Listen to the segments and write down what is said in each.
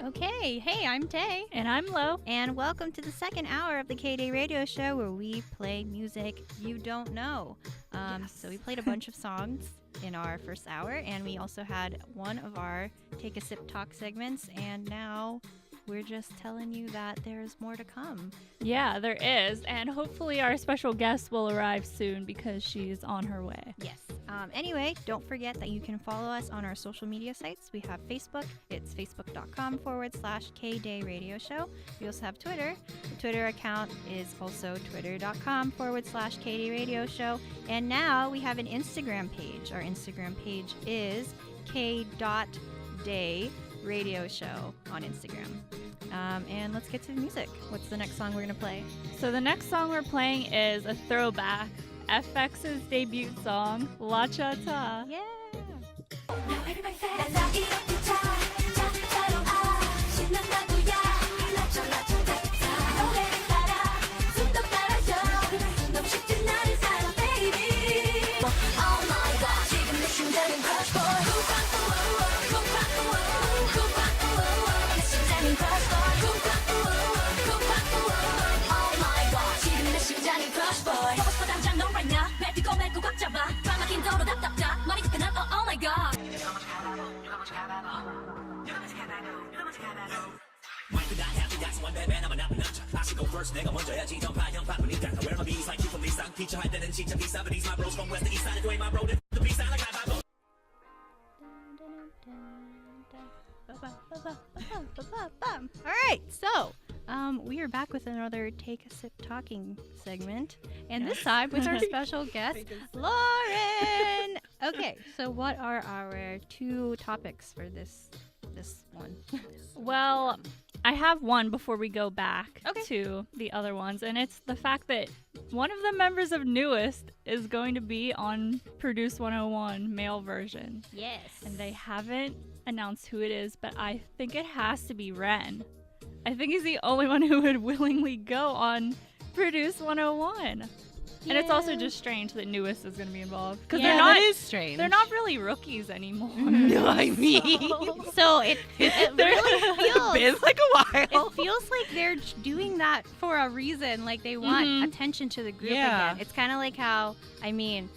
Okay, hey, I'm Tay. And I'm Lo. And welcome to the second hour of the K-Day Radio Show where we play music you don't know. Yes. So we played a bunch of songs in our first hour, and we also had one of our Take a Sip Talk segments, and now we're just telling you that there's more to come. Yeah, there is. And hopefully our special guest will arrive soon because she's on her way. Yes. Anyway, don't forget that you can follow us on our social media sites. We have Facebook. It's facebook.com/K-Day Radio Show. We also have Twitter. The Twitter account is also twitter.com/K-Day Radio Show. And now we have an Instagram page. Our Instagram page is k.day Radio Show on Instagram. And let's get to the music. What's the next song we're going to play? So the next song we're playing is a throwback. FX's debut song, La Cha Ta. Yeah. All right, so we are back with another Take a Sip Talking segment, and this time with our special guest, Lauren. Okay, so what are our two topics for this one? Well, I have one before we go back Okay. to the other ones, and it's the fact that one of the members of Newest is going to be on Produce 101 male version. Yes. And they haven't announced who it is, but I think it has to be Ren. I think he's the only one who would willingly go on Produce 101. And it's also just strange that Newest is going to be involved. Because that is strange. They're not really rookies anymore. No, I mean. So it really feels Been like a while. it feels like they're doing that for a reason. Like they want Mhm. attention to the group Yeah. again. It's kind of like how, I mean,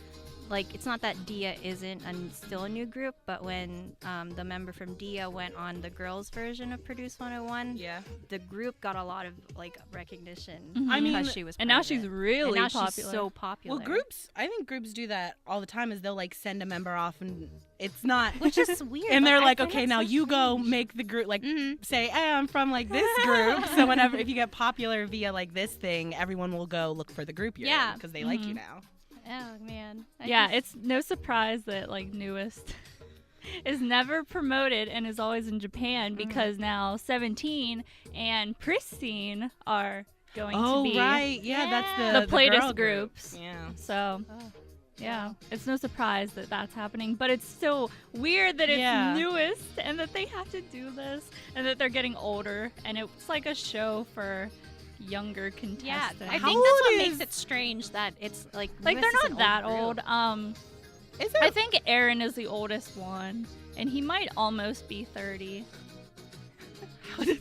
like it's not that Dia isn't still a new group, but when the member from Dia went on the girls' version of Produce 101, Yeah. the group got a lot of like recognition Mhm. I mean, because she was And now part of she's it. really and now popular. she's so popular. Well, I think groups do that all the time. Is they'll like send a member off, and it's not. which is weird. and they're but I like, find okay, it now so you go strange. make the group. Like, Mhm. say, hey, I'm from like this group. So whenever if you get popular via like this thing, everyone will go look for the group you're Yeah. because they like you Mhm. now. Oh man. Yeah, it's no surprise that like Newest is never promoted and is always in Japan because now 17 and Pristine are going to be right, yeah, that's Yeah. the the Playlist girl group. groups. Yeah. So Oh. yeah, it's no surprise that that's happening, but it's so weird that it's Yeah. Newest and that they have to do this and that they're getting older and it's like a show for younger contestants. Yeah, I How think that's what old makes is- it strange that it's like Like US they're is not an that group. old. Is I it? think Aaron is the oldest one, and he might almost be 30. How old is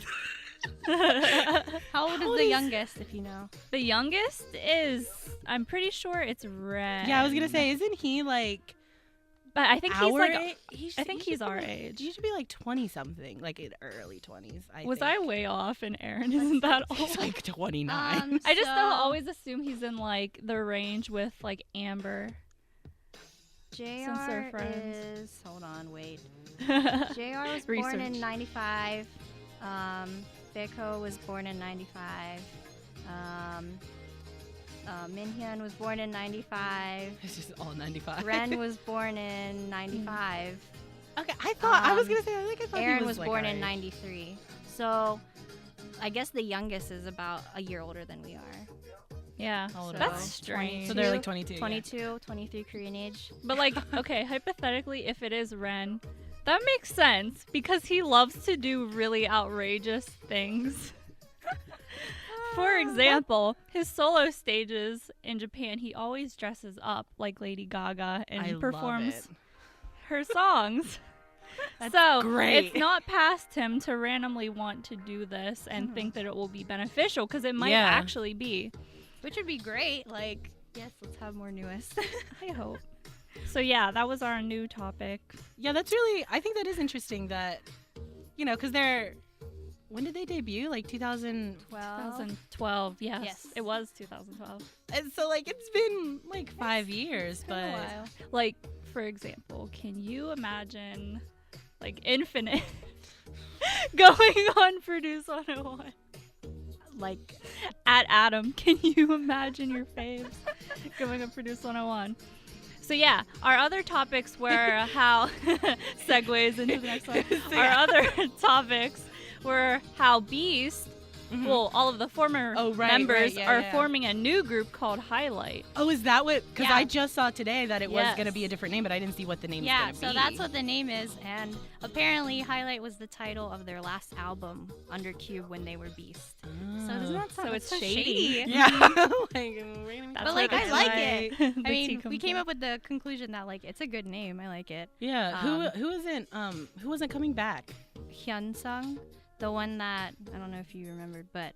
How the is- youngest, if you know? The youngest is, I'm pretty sure it's Ren. Yeah, I was gonna say, isn't he like but I think he's our like, age? I think he's our age. He should be like 20 something, like in early 20s. Was I way off? And Aaron isn't that old. He's like 29. I just so- always assume he's in like the range with like Amber. Since they're JR friends. is, hold on, wait. JR was born in Research. 95. Beko was born in 95. Minhyun was born in 95. It's just all 95. Ren was born in 95. Okay, I thought I was Um, gonna say. I thought Aaron he was like born our in age. 93. So I guess the youngest is about a year older than we are. Yeah, How old are that's they? strange. So they're like 22. 22, 23 Korean age. But like, okay, hypothetically, if it is Ren, that makes sense because he loves to do really outrageous things. For example, his solo stages in Japan, he always dresses up like Lady Gaga and I love performs it. her songs. So great. it's not past him to randomly want to do this and think that it will be beneficial, because it might Yeah. actually be. Which would be great. Like, yes, let's have more newest. I hope. So yeah, that was our new topic. Yeah, that's really, I think that is interesting that, because they're, when did they debut? Like 2012? 2012, yes. Yes. It was 2012. And so, like, it's been like 5 years, Been a but. while. Like, for example, can you imagine, like, Infinite going on Produce 101? Like, At Adam, can you imagine your faves going on Produce 101? So yeah, our other topics were how segues into the next one. Our other topics were how Beast, well, all of the former members are forming a new group called Highlight. Oh, is that what? Because Yeah. I just saw today that it was Yes. going to be a different name, but I didn't see what the name was yeah, going to be. so that's what the name is. And apparently, Highlight was the title of their last album under Cube when they were Beast. So doesn't that sound So it's so shady. Yeah. That's But, like, what I it's like right. it. The I mean, tea we comes came out. up with the conclusion that, like, it's a good name. I like it. Yeah. Who isn't coming back? Hyun Sung, the one that, I don't know if you remembered, but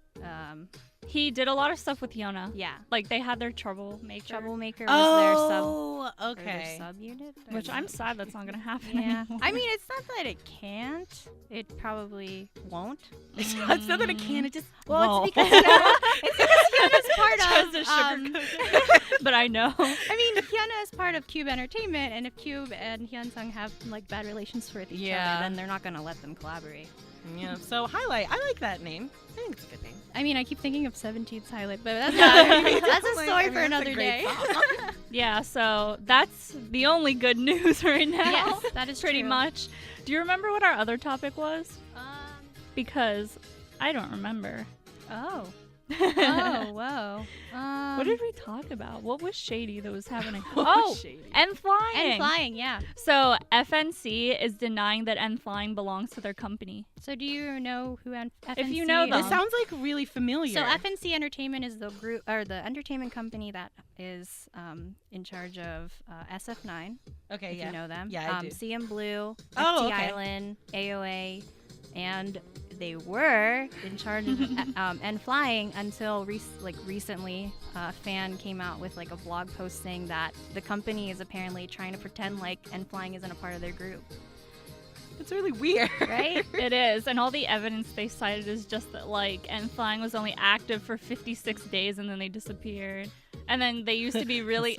He did a lot of stuff with Yona. yeah. Like, they had their Troublemaker. Troublemaker was their sub. Oh, Or their okay. sub-unit? Or Which I'm sub- sad that's not going to happen Yeah. anymore. I mean, it's not that it can't. It probably won't. It's not that it can. It just. Well, it's won't. because Hyuna's part Tries of. to sugarcoat it. But I know. I mean, Hyuna is part of Cube Entertainment, and if Cube and Hyunsung have like bad relations with each Yeah. other, then they're not gonna let them collaborate. Yeah. So Highlight. I like that name. I think it's a good name. I mean, I keep thinking of 17's Highlight, but that's that's a Like, story I mean, for that's a another great day. song. Yeah, so that's the only good news right now. Yes, that is pretty true. much. Do you remember what our other topic was? Um, Because I don't remember. oh. Oh, whoa. What did we talk about? What was shady that was happening? What Oh, was shady? n.flying. And flying, yeah. So FNC is denying that n.flying belongs to their company. So do you know who FNC If you know is? them. It sounds like really familiar. So FNC Entertainment is the group or the entertainment company that is in charge of SF9. Okay, If yeah. you know them. Yeah, I do. CM Blue, Oh, FT okay. Island, i.o.i, and they were in charge of n.flying until recently. A fan came out with like a blog post saying that the company is apparently trying to pretend like n.flying isn't a part of their group, It's really weird. right? It is, and all the evidence they cited is just that like n.flying was only active for 56 days and then they disappeared. And then they used to be really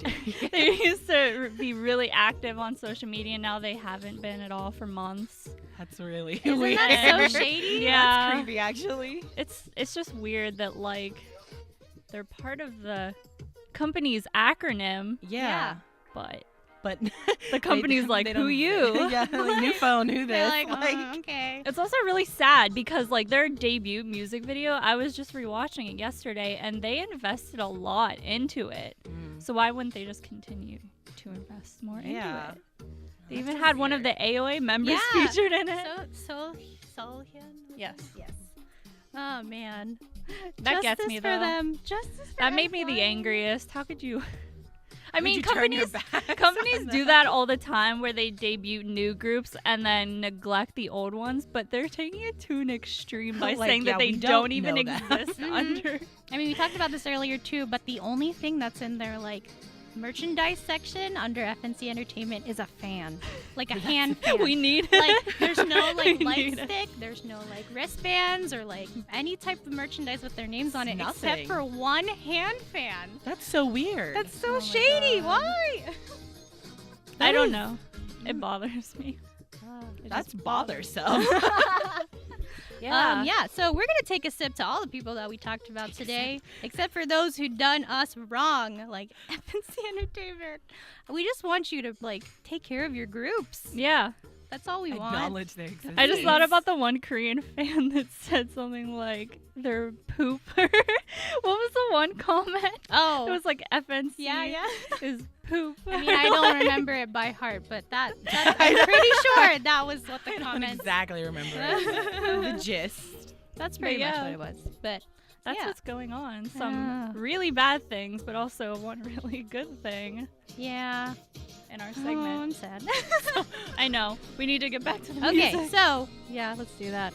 they used to be really active on social media, and now they haven't been at all for months. That's really Isn't weird. that so shady? Yeah. That's creepy, actually. It's just weird that like they're part of the company's acronym, Yeah. but But the company's like, they who don't- you? Yeah, like, new phone, who They're this? like, okay. It's also really sad because like their debut music video, I was just rewatching it yesterday, and they invested a lot into it. Mm. So why wouldn't they just continue to invest more Yeah. into it? They even had one of the a.o.i members Yeah. featured in it. Solhyun? Yes. Yes. Oh man. That gets Justice me, for though. them. Justice for That made me the n.flying. angriest. How could you? I Would mean, you turn your companies backs companies on do that all the time where they debut new groups and then neglect the old ones, but they're taking it to an extreme by Like, saying yeah, that they we don't don't even know that. exist Mhm. under. I mean, we talked about this earlier too, but the only thing that's in their like merchandise section under FNC Entertainment is a fan, like a hand fan. We need like there's no like We light need it. stick, there's no like wristbands or like any type of merchandise with their names on it Nothing. except for one hand fan. That's so weird. That's so Oh my shady. God. Why? I That don't is- know. It bothers me. It That's just bothers bothersome. Yeah. Yeah, so we're going to take a sip to all the people that we talked about today, except for those who done us wrong, like FNC Entertainment. We just want you to, like, take care of your groups. Yeah. That's all we want. Acknowledge their existence. I just thought about the one Korean fan that said something like they're pooper. What was the one comment? Oh. It was like FNC Yeah. is poop. I mean, I don't remember it by heart, but that's I'm pretty sure that was what the I don't comment. exactly remember it. The gist. That's pretty much yeah. what it was. But That's Yeah. what's going on. Some really bad things, but also one really good thing Yeah. in our Oh, segment. I'm sad. I know. We need to get back to the Okay, music. so yeah, let's do that.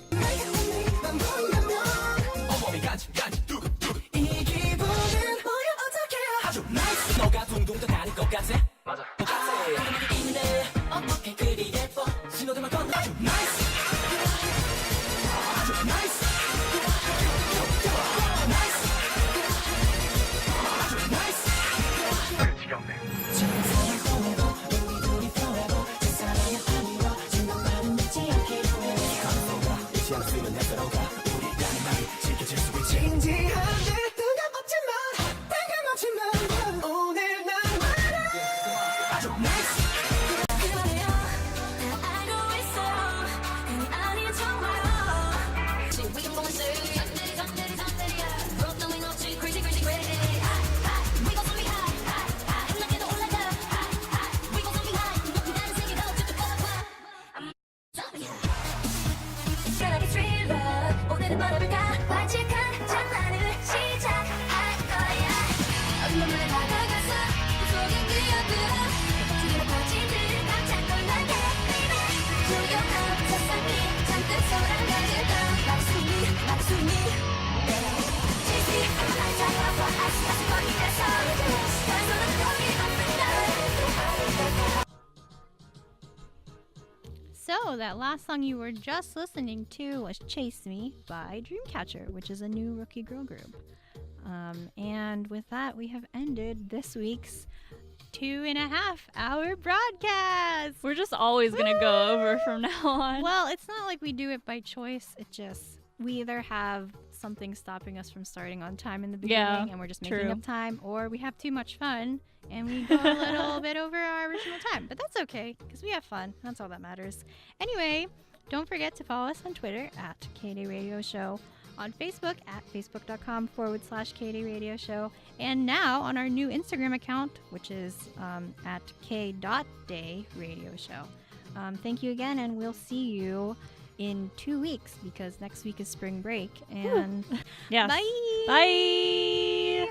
So that last song you were just listening to was "Chase Me" by Dreamcatcher, which is a new rookie girl group. And with that, we have ended this week's 2.5-hour broadcast. We're just always going to go over from now on. Well, it's not like we do it by choice. It just, we either have something stopping us from starting on time in the beginning, Yeah, and we're just making true. up time, or we have too much fun and we go a little bit over our original time. But that's okay, because we have fun. That's all that matters. Anyway, don't forget to follow us on Twitter at KD Radio Show, on Facebook at facebook.com/KD Radio Show, and now on our new Instagram account, which is at k.day Radio Show. Thank you again, and we'll see you in 2 weeks, because next week is spring break. And Yes. bye. Bye.